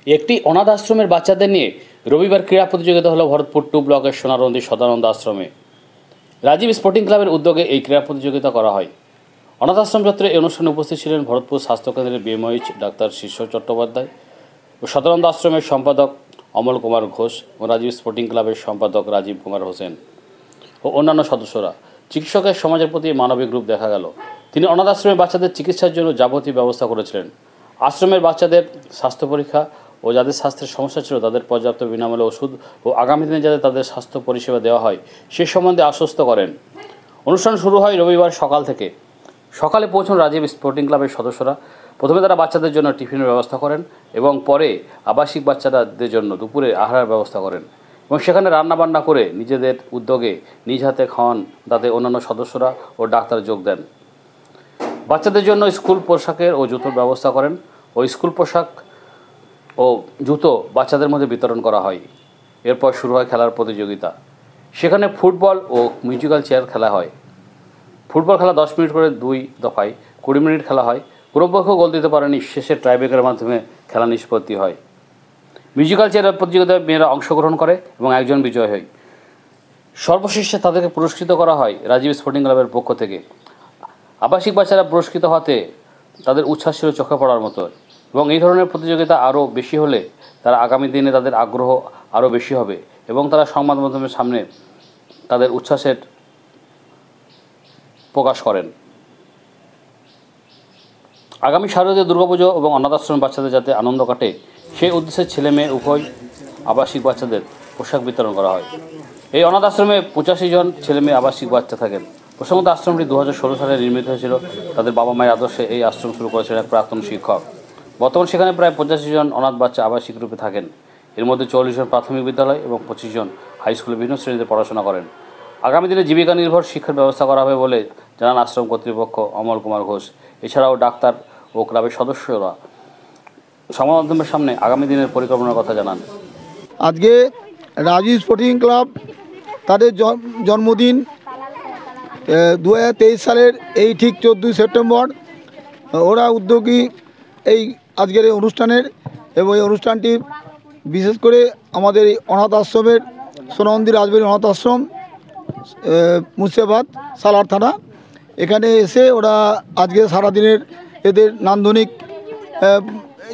একটি অনাথ আশ্রমের বাচ্চাদের নিয়ে রবিবার ক্রীড়া প্রতিযোগিতা হলো ভরতপুর 2 ব্লকের সোনারন্দি সদানন্দ আশ্রমে। রাজীব স্পোর্টিং ক্লাবের উদ্যোগে এই ক্রীড়া প্রতিযোগিতা করা হয়। অনাথ আশ্রম যাত্রায় এই অনুষ্ঠানে উপস্থিত ছিলেন ভরতপুর স্বাস্থ্যকেন্দ্রের বিএমওইচ ডাক্তার শিষ্য চট্টোপাধ্যায় ও সদানন্দ আশ্রমের সম্পাদক অমল কুমার ঘোষ ও রাজীব স্পোর্টিং ক্লাবের সম্পাদক রাজীব কুমার হোসেন ও অন্যান্য সদস্যরা। চিকিৎসকের সমাজের প্রতি মানবিক রূপ দেখা গেল। তিনি অনাথ আশ্রমের বাচ্চাদের চিকিৎসার জন্য যাবতীয় ব্যবস্থা করেছিলেন। আশ্রমের বাচ্চাদের স্বাস্থ্য পরীক্ষা ও যাদের স্বাস্থ্যের সমস্যা ছিল তাদের পর্যাপ্ত বিনামূল্যে ওষুধ ও আগামী দিনে যাতে তাদের স্বাস্থ্য পরিষেবা দেওয়া হয় সে সম্বন্ধে আশ্বস্ত করেন। অনুষ্ঠান শুরু হয় রবিবার সকাল থেকে। সকালে পৌঁছন রাজীব স্পোর্টিং ক্লাবের সদস্যরা। প্রথমে তারা বাচ্চাদের জন্য টিফিনের ব্যবস্থা করেন এবং পরে আবাসিক বাচ্চাদের জন্য দুপুরে আহারের ব্যবস্থা করেন এবং সেখানে রান্নাবান্না করে নিজেদের উদ্যোগে নিজ হাতে খাওয়ান। তাতে অন্যান্য সদস্যরা ও ডাক্তার যোগ দেন। বাচ্চাদের জন্য স্কুল পোশাকের ও জুতোর ব্যবস্থা করেন ও স্কুল পোশাক ও জুতো বাচ্চাদের মধ্যে বিতরণ করা হয়। এরপর শুরু হয় খেলার প্রতিযোগিতা। সেখানে ফুটবল ও মিউজিক্যাল চেয়ার খেলা হয়। ফুটবল খেলা 10 মিনিট করে 2 দফায় 20 মিনিট খেলা হয়। কোনো পক্ষ গোল দিতে পারেনি, শেষে টাইব্রেকারের মাধ্যমে খেলা নিষ্পত্তি হয়। মিউজিক্যাল চেয়ার প্রতিযোগিতায় মেয়েরা অংশগ্রহণ করে এবং একজন বিজয় হয়। সর্বশেষে তাদেরকে পুরস্কৃত করা হয় রাজীব স্পোর্টিং ক্লাবের পক্ষ থেকে। আবাসিক বাচ্চারা পুরস্কৃত হতে তাদের উচ্ছ্বাস ছিল চোখে পড়ার মতো এবং এই ধরনের প্রতিযোগিতা আরও বেশি হলে তারা আগামী দিনে তাদের আগ্রহ আরও বেশি হবে এবং তারা সংবাদ মাধ্যমের সামনে তাদের উচ্ছ্বাসের প্রকাশ করেন। আগামী শারদীয় দুর্গাপুজো এবং অনাথ আশ্রমের বাচ্চাদের যাতে আনন্দ কাটে সেই উদ্দেশ্যে ছেলে মেয়ে উভয় আবাসিক বাচ্চাদের পোশাক বিতরণ করা হয়। এই অনাথ আশ্রমে 85 জন ছেলে মেয়ে আবাসিক বাচ্চা থাকেন। প্রসঙ্গত আশ্রমটি 2016 সালে নির্মিত হয়েছিল। তাদের বাবা মায়ের আদর্শে এই আশ্রম শুরু করেছিলেন এক প্রাক্তন শিক্ষক। বর্তমান সেখানে প্রায় 85 জন অনাথ বাচ্চা আবাসিক রূপে থাকেন। এর মধ্যে 40 জন প্রাথমিক বিদ্যালয় এবং 25 জন হাই স্কুলে বিভিন্ন শ্রেণীতে পড়াশোনা করেন। আগামী দিনে জীবিকা নির্ভর শিক্ষার ব্যবস্থা করা হবে বলে জানান আশ্রম কর্তৃপক্ষ অমল কুমার ঘোষ। এছাড়াও ডাক্তার ও ক্লাবের সদস্যরা সংবাদ মাধ্যমের সামনে আগামী দিনের পরিকল্পনার কথা জানান। আজকে রাজীব স্পোর্টিং ক্লাব তাদের জন্মদিন 2023 সালের এই ঠিক 14 সেপ্টেম্বর ওরা উদ্যোগী এই আজকের এই অনুষ্ঠানের, এবং এই অনুষ্ঠানটি বিশেষ করে আমাদের এই অনাথ আশ্রমের সোনারন্দি রাজবাড়ি অনাথ আশ্রম মুর্শিদাবাদ সালার থানা, এখানে এসে ওরা আজকে সারাদিনের এদের নান্দনিক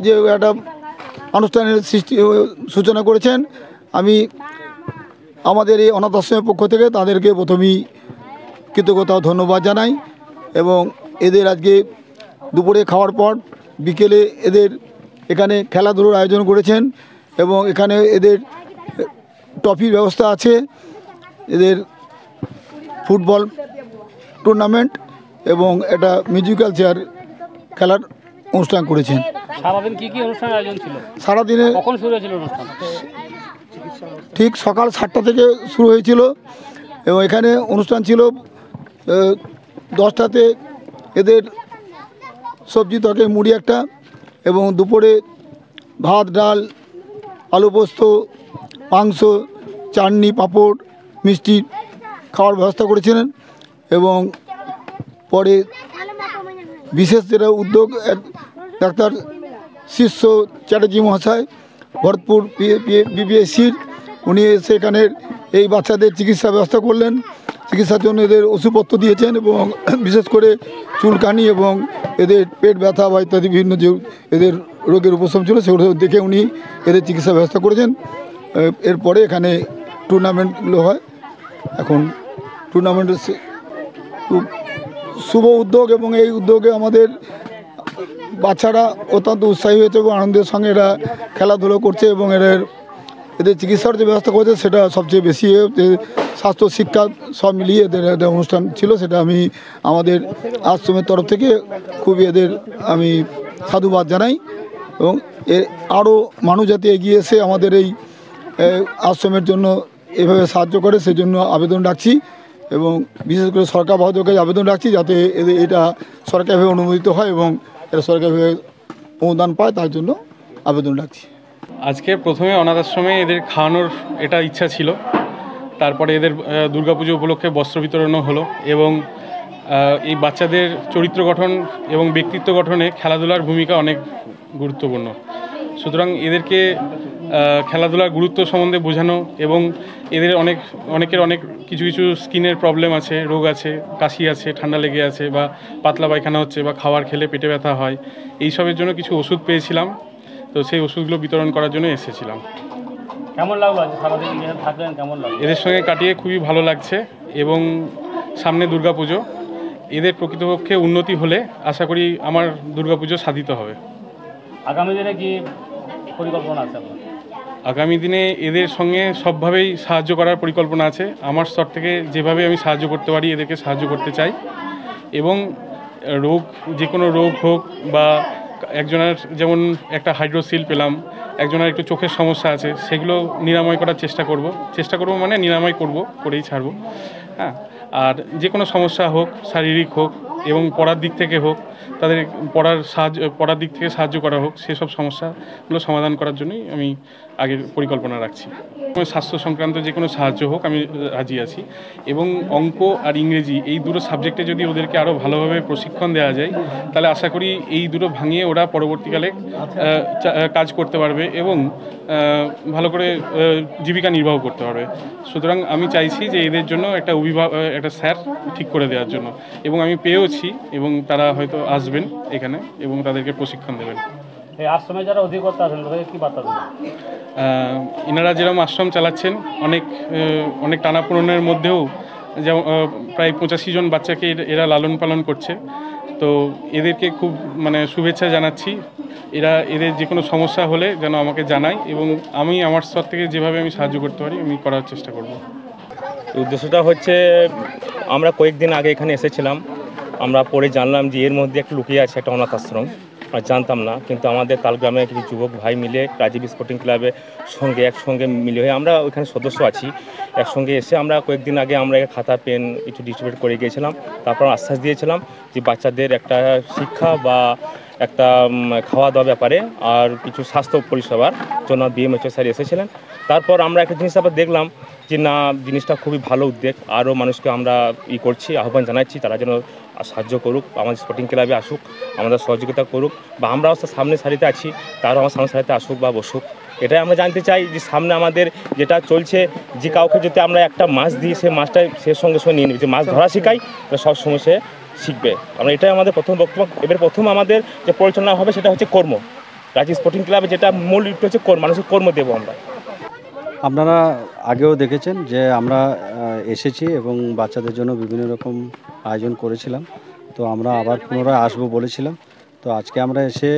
যে একটা অনুষ্ঠানের সূচনা করেছেন। আমি আমাদের এই অনাথ আশ্রমের পক্ষ থেকে তাদেরকে প্রথমেই কৃতজ্ঞতা ও ধন্যবাদ জানাই এবং এদের আজকে দুপুরে খাওয়ার পর বিকেলে এদের এখানে খেলাধুলোর আয়োজন করেছেন এবং এখানে এদের ট্রফির ব্যবস্থা আছে, এদের ফুটবল টুর্নামেন্ট এবং একটা মিউজিক্যাল চেয়ার খেলার অনুষ্ঠান করেছেন। সারাদিন কি অনুষ্ঠান আয়োজন ছিল? সারাদিনে কখন শুরু হয়েছিল অনুষ্ঠান? ঠিক সকাল 7টা থেকে শুরু হয়েছিল এবং এখানে অনুষ্ঠান ছিল 10টাতে এদের সবজি তরকারি মুড়ি একটা, এবং দুপুরে ভাত ডাল আলু পোস্ত মাংস চাটনি পাঁপড় মিষ্টি খাওয়ার ব্যবস্থা করেছিলেন। এবং পরে বিশেষ যেটা উদ্যোগ ডাক্তার শিষ্য চ্যাটার্জি মহাশয় ভরতপুর বিপিএসসির, উনি সেখানের এই বাচ্চাদের চিকিৎসা ব্যবস্থা করলেন। চিকিৎসার জন্য এদের ওষুধপত্র দিয়েছেন এবং বিশেষ করে চুলকানি এবং এদের পেট ব্যথা বা ইত্যাদি বিভিন্ন যে এদের রোগের উপশম ছিল সেগুলো দেখে উনি এদের চিকিৎসা ব্যবস্থা করেছেন। এরপরে এখানে টুর্নামেন্টগুলো হয়। এখন টুর্নামেন্টের খুব শুভ উদ্যোগ এবং এই উদ্যোগে আমাদের বাচ্চারা অত্যন্ত উৎসাহী হয়েছে এবং আনন্দের সঙ্গে এরা খেলাধুলো করছে এবং এদের চিকিৎসার যে ব্যবস্থা করেছে সেটা সবচেয়ে বেশি স্বাস্থ্য শিক্ষা সব মিলিয়ে এদের অনুষ্ঠান ছিল। সেটা আমি আমাদের আশ্রমের তরফ থেকে খুবই এদের আমি সাধুবাদ জানাই এবং আরও মানুষ যাতে এগিয়ে এসে আমাদের এই আশ্রমের জন্য এভাবে সাহায্য করে সেজন্য আবেদন রাখছি এবং বিশেষ করে সরকার বাহাদুর কাছে আবেদন রাখছি যাতে এটা সরকারিভাবে অনুমোদিত হয় এবং এটা সরকারিভাবে অনুদান পায়, তার জন্য আবেদন রাখছি। আজকে প্রথমে অনাথ আশ্রমে এদের খাওয়ানোর এটা ইচ্ছা ছিল, তারপরে এদের দুর্গাপুজো উপলক্ষে বস্ত্র বিতরণও হলো এবং এই বাচ্চাদের চরিত্র গঠন এবং ব্যক্তিত্ব গঠনে খেলাধুলার ভূমিকা অনেক গুরুত্বপূর্ণ। সুতরাং এদেরকে খেলাধুলার গুরুত্ব সম্বন্ধে বোঝানো এবং এদের অনেকের অনেক কিছু স্কিনের প্রবলেম আছে, রোগ আছে, কাশি আছে, ঠান্ডা লেগে আছে বা পাতলা পায়খানা হচ্ছে বা খাবার খেলে পেটে ব্যথা হয়, এইসবের জন্য কিছু ওষুধ পেয়েছিলাম। তো সেই ওষুধগুলো বিতরণ করার জন্য এসেছিলাম। কেমন লাগলো সারাদিন থাকলেন, কেমন লাগলো? এদের সঙ্গে কাটিয়ে খুবই ভালো লাগছে এবং সামনে দুর্গাপুজো, এদের প্রকৃতপক্ষে উন্নতি হলে আশা করি আমার দুর্গাপুজো সাধিত হবে। আগামী দিনে কি পরিকল্পনা আছে আপনার? আগামী দিনে এদের সঙ্গে সবভাবেই সাহায্য করার পরিকল্পনা আছে। আমার স্তর থেকে যেভাবে আমি সাহায্য করতে পারি এদেরকে সাহায্য করতে চাই এবং যে কোনো রোগ হোক বা একজনের যেমন একটা হাইড্রোসিল পেলাম, একজনের একটু চোখের সমস্যা আছে, সেগুলো নিরাময় করার চেষ্টা করব মানে নিরাময় করেই ছাড়বো। হ্যাঁ, আর যে কোনো সমস্যা হোক, শারীরিক হোক এবং পড়ার দিক থেকে হোক, তাদের পড়ার দিক থেকে সাহায্য করা হোক, সেসব সমস্যাগুলো সমাধান করার জন্যই আমি আগের পরিকল্পনা রাখছি। স্বাস্থ্য সংক্রান্ত যে কোনো সাহায্য হোক আমি রাজি আছি এবং অঙ্ক আর ইংরেজি এই দুটো সাবজেক্টে যদি ওদেরকে আরও ভালোভাবে প্রশিক্ষণ দেওয়া যায় তাহলে আশা করি এই দুটো ভাঙিয়ে ওরা পরবর্তীকালে কাজ করতে পারবে এবং ভালো করে জীবিকা নির্বাহ করতে পারবে। সুতরাং আমি চাইছি যে এদের জন্য একটা স্যার ঠিক করে দেওয়ার জন্য, এবং আমি পেয়েওছি এবং তারা হয়তো আসবেন এখানে এবং তাদেরকে প্রশিক্ষণ দেবেন। এই আশ্রমে যারা অধিকর্তা আছেন তাদেরকে কি বার্তা দেবেন? এনারা যেরকম আশ্রম চালাচ্ছেন, অনেক টানাপোড়েনের মধ্যেও যেমন প্রায় 85 জন বাচ্চাকে এরা লালন পালন করছে। তো এদেরকে খুব শুভেচ্ছা জানাচ্ছি। এদের যে কোনো সমস্যা হলে যেন আমাকে জানায় এবং আমি আমার স্তর থেকে যেভাবে আমি সাহায্য করতে পারি আমি করার চেষ্টা করব। উদ্দেশ্যটা হচ্ছে, আমরা কয়েকদিন আগে এখানে এসেছিলাম, আমরা পরে জানলাম যে এর মধ্যে একটা লুকিয়ে আছে একটা অনাথ আশ্রম। আর জানতাম না, কিন্তু আমাদের তালগ্রামে কিছু যুবক ভাই মিলে রাজীব স্পোর্টিং ক্লাবের সঙ্গে একসঙ্গে মিলে হয়ে আমরা ওইখানে সদস্য আছি, একসঙ্গে এসে আমরা কয়েকদিন আগে আমরা খাতা পেন কিছু ডিস্ট্রিবিউট করে গিয়েছিলাম। তারপর আশ্বাস দিয়েছিলাম যে বাচ্চাদের একটা শিক্ষা বা একটা খাওয়া দাওয়া ব্যাপারে আর কিছু স্বাস্থ্য পরিষেবার জন্য বিএমএইচও স্যার এসেছিলেন। তারপর আমরা একটা জিনিস আবার দেখলাম যে না, জিনিসটা খুবই ভালো উদ্যোগ, আরও মানুষকে আমরা করছি, আহ্বান জানাচ্ছি তারা যেন সাহায্য করুক, আমাদের স্পোর্টিং ক্লাবে আসুক, আমাদের সহযোগিতা করুক, বা আমরাও সামনে সারিতে আছি তারাও আমার সামনে সারিতে আসুক বা বসুক। এটাই আমরা জানতে চাই যে সামনে আমাদের যেটা চলছে, যে কাউকে যদি আমরা একটা মাছ দিই সে মাছটা সে সঙ্গে সঙ্গে নিয়ে নেবে, যে মাছ ধরা শেখাই সবসময় সে শিখবে। আমরা এটাই আমাদের প্রথম বক্তব্য। এবার প্রথম আমাদের যে পরিচালনা হবে সেটা হচ্ছে কর্ম। রাজীব স্পোর্টিং ক্লাবে যেটা মূল হচ্ছে মানুষের কর্ম দেবো আমরা। আপনারা আগেও দেখেছেন যে আমরা এসেছি এবং বাচ্চাদের জন্য বিভিন্ন রকম আয়োজন করেছিলাম। তো আমরা আবার পুনরায় আসবো বলেছিলাম। তো আজকে আমরা এসে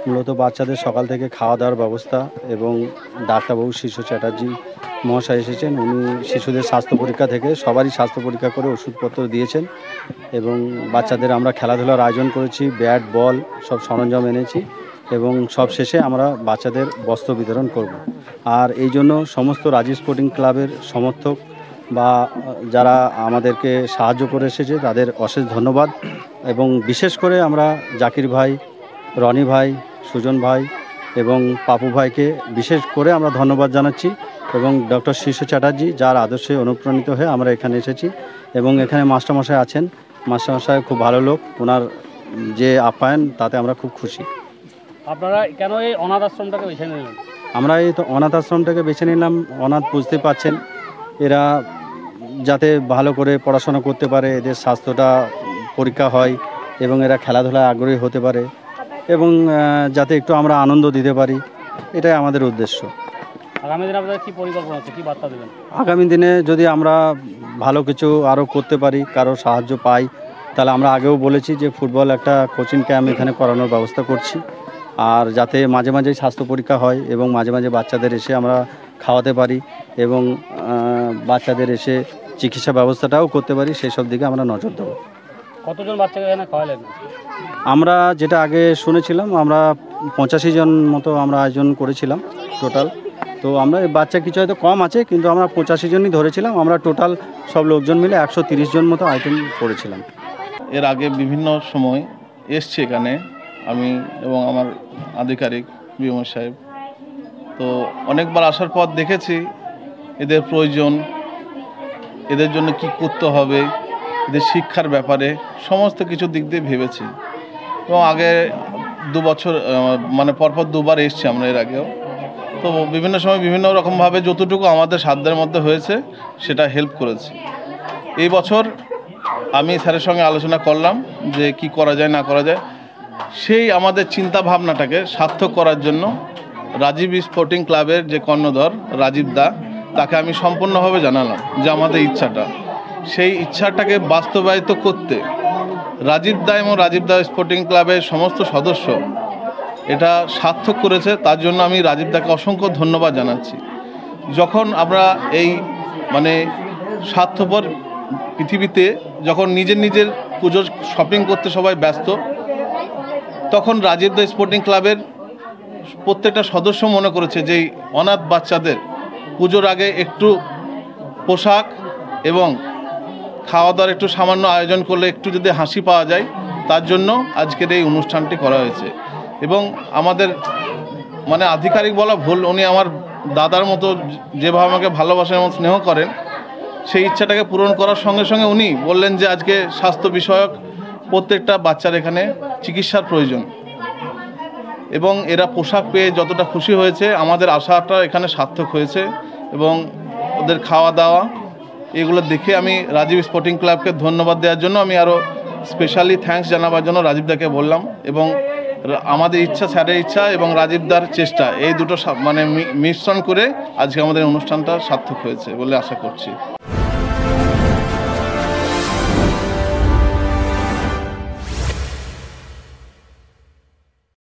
মূলত বাচ্চাদের সকাল থেকে খাওয়া দাওয়ার ব্যবস্থা এবং ডাক্তারবাবু শিশু চ্যাটার্জি মহাশয় এসেছেন, উনি শিশুদের স্বাস্থ্য পরীক্ষা থেকে সবারই স্বাস্থ্য পরীক্ষা করে ওষুধপত্র দিয়েছেন এবং বাচ্চাদের আমরা খেলাধুলার আয়োজন করেছি, ব্যাট বল সব সরঞ্জাম এনেছি এবং সব শেষে আমরা বাচ্চাদের বস্ত্র বিতরণ করব। আর এই জন্য সমস্ত রাজীব স্পোর্টিং ক্লাবের সমর্থক বা যারা আমাদেরকে সাহায্য করে এসেছে তাদের অশেষ ধন্যবাদ। এবং বিশেষ করে আমরা জাকির ভাই, রনি ভাই, সুজন ভাই এবং পাপু ভাইকে বিশেষ করে আমরা ধন্যবাদ জানাচ্ছি এবং ডক্টর শিশু চ্যাটার্জি যার আদর্শে অনুপ্রাণিত হয়ে আমরা এখানে এসেছি। এবং এখানে মাস্টারমশাই আছেন, মাস্টারমশাই খুব ভালো লোক, ওনার যে আপ্যায়ন তাতে আমরা খুব খুশি। আপনারা কেন এই অনাথ আশ্রমটাকে বেছে নিলেন? আমরা এই তো অনাথ আশ্রমটাকে বেছে নিলাম, অনাথ বুঝতে পারছেন, এরা যাতে ভালো করে পড়াশোনা করতে পারে, এদের স্বাস্থ্যটা পরীক্ষা হয় এবং এরা খেলাধুলায় আগ্রহী হতে পারে এবং যাতে একটু আমরা আনন্দ দিতে পারি, এটাই আমাদের উদ্দেশ্য। আগামী দিনে আপনাদের কী পরিকল্পনা আছে, কী বার্তা দেবেন? আগামী দিনে যদি আমরা ভালো কিছু আরও করতে পারি, কারো সাহায্য পাই, তাহলে আমরা আগেও বলেছি যে ফুটবল একটা কোচিং ক্যাম্প এখানে করানোর ব্যবস্থা করছি। আর যাতে মাঝে মাঝেই স্বাস্থ্য পরীক্ষা হয় এবং মাঝে মাঝে বাচ্চাদের এসে আমরা খাওয়াতে পারি এবং বাচ্চাদের এসে চিকিৎসা ব্যবস্থাটাও করতে পারি, সেই সব দিকে আমরা নজর দেবো। কতজন বাচ্চাকে এখানে খাওয়ালেন? আমরা যেটা আগে শুনেছিলাম আমরা 85 জন মতো আমরা আয়োজন করেছিলাম টোটাল। তো আমরা বাচ্চা কিছু হয়তো কম আছে, কিন্তু আমরা 85 জনই ধরেছিলাম। আমরা টোটাল সব লোকজন মিলে 130 জন মতো আইটেম করেছিলাম। এর আগে বিভিন্ন সময় এসছি এখানে আমি এবং আমার আধিকারিক বিএমও সাহেব। তো অনেকবার আসার পর দেখেছি এদের প্রয়োজন, এদের জন্য কি করতে হবে, এদের শিক্ষার ব্যাপারে সমস্ত কিছু দিক দিয়ে ভেবেছি। এবং আগে 2 বছর মানে পরপর 2বার এসছি আমরা এর আগেও। তো বিভিন্ন সময় বিভিন্ন রকমভাবে যতটুকু আমাদের সাধ্যের মধ্যে হয়েছে সেটা হেল্প করেছি। এই বছর আমি স্যারের সঙ্গে আলোচনা করলাম যে কি করা যায় না করা যায়, সেই আমাদের চিন্তা ভাবনাটাকে সার্থক করার জন্য রাজীব স্পোর্টিং ক্লাবের যে কর্ণধর রাজীব দা, তাকে আমি সম্পূর্ণভাবে জানালাম যে আমাদের ইচ্ছাটা, সেই ইচ্ছাটাকে বাস্তবায়িত করতে রাজীব দা এবং রাজীব দা স্পোর্টিং ক্লাবের সমস্ত সদস্য এটা সার্থক করেছে। তার জন্য আমি রাজীব দাকে অসংখ্য ধন্যবাদ জানাচ্ছি। যখন আমরা এই মানে স্বার্থপর পৃথিবীতে যখন নিজের পুজোর শপিং করতে সবাই ব্যস্ত, তখন রাজীব দা স্পোর্টিং ক্লাবের প্রত্যেকটা সদস্য মনে করেছে যে অনাথ বাচ্চাদের পুজোর আগে একটু পোশাক এবং খাওয়া দাওয়ার একটু সামান্য আয়োজন করলে একটু যদি হাসি পাওয়া যায়, তার জন্য আজকের এই অনুষ্ঠানটি করা হয়েছে। এবং আমাদের মানে আধিকারিক বলা ভুল, উনি আমার দাদার মতো যেভাবে আমাকে ভালোবাসেন এবং স্নেহ করেন, সেই ইচ্ছাটাকে পূরণ করার সঙ্গে সঙ্গে উনি বললেন যে আজকে স্বাস্থ্য বিষয়ক প্রত্যেকটা বাচ্চার এখানে চিকিৎসার প্রয়োজন, এবং এরা পোশাক পেয়ে যতটা খুশি হয়েছে আমাদের আশাটা এখানে সার্থক হয়েছে। এবং ওদের খাওয়া দাওয়া এগুলো দেখে আমি রাজীব স্পোর্টিং ক্লাবকে ধন্যবাদ দেওয়ার জন্য আমি আরও স্পেশালি থ্যাঙ্কস জানাবার জন্য রাজীব দাকে বললাম। এবং আমাদের ইচ্ছা, স্যারের ইচ্ছা এবং রাজীব দার চেষ্টা, এই দুটো মানে মিশ্রণ করে আজকে আমাদের অনুষ্ঠানটা সার্থক হয়েছে বলে আশা করছি।